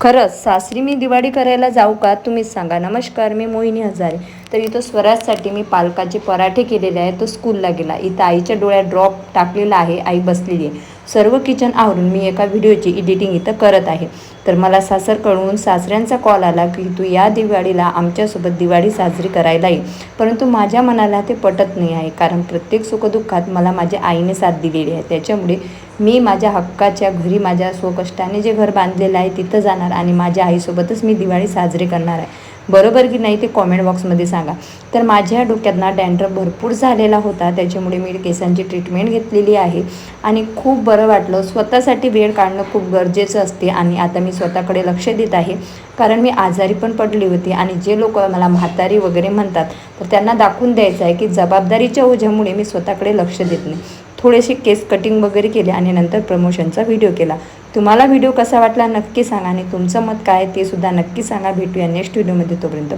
खरंच सासरी मी दिवाळी करायला जाऊ का तुम्हीच सांगा. नमस्कार, मी मोहिनी हजारे. तर इथं स्वराजसाठी मी पालकाचे पराठे केलेले आहे. तो स्कूलला गेला. इथं आईच्या डोळ्यात ड्रॉप टाकलेला आहे. आई बसलेली आहे. सर्व किचन आवरून मी एका व्हिडिओची एडिटिंग इथं करत आहे. तर मला सासरकडून सासऱ्यांचा कॉल आला की तू या दिवाळीला आमच्यासोबत दिवाळी साजरी करायला ये. परंतु माझ्या मनाला ते पटत नाही आहे, कारण प्रत्येक सुखदुःखात मला माझ्या आईने साथ दिलेली आहे. त्याच्यामुळे मी माझ्या हक्काच्या घरी, माझ्या स्वकष्टाने जे घर बांधलेलं आहे तिथं जाणार आणि माझ्या आईसोबतच मी दिवाळी साजरी करणार आहे. बरोबर की नाही ते कॉमेंट बॉक्समध्ये सांगा. तर माझ्या डोक्यात ना डॅन्ड्रफ भरपूर झालेला होता, त्याच्यामुळे मी केसांची ट्रीटमेंट घेतलेली आहे आणि खूप बरं वाटलं. स्वतःसाठी वेळ काढणं खूप गरजेचं असते आणि आता मी स्वतःकडे लक्ष देत आहे, कारण मी आजारी पण पडली होती आणि जे लोक मला म्हातारी वगैरे म्हणतात तर त्यांना दाखवून द्यायचं आहे की जबाबदारीच्या ओझ्यामुळे मी स्वतःकडे लक्ष देत नाही. थोडेसे केस कटिंग वगैरे केले आणि नंतर प्रमोशनचा व्हिडिओ केला. तुम्हाला व्हिडिओ कसा वाटला नक्की सांगा आणि तुमचं मत काय ते सुद्धा नक्की सांगा. भेटूया नेक्स्ट व्हिडिओमध्ये. तोपर्यंत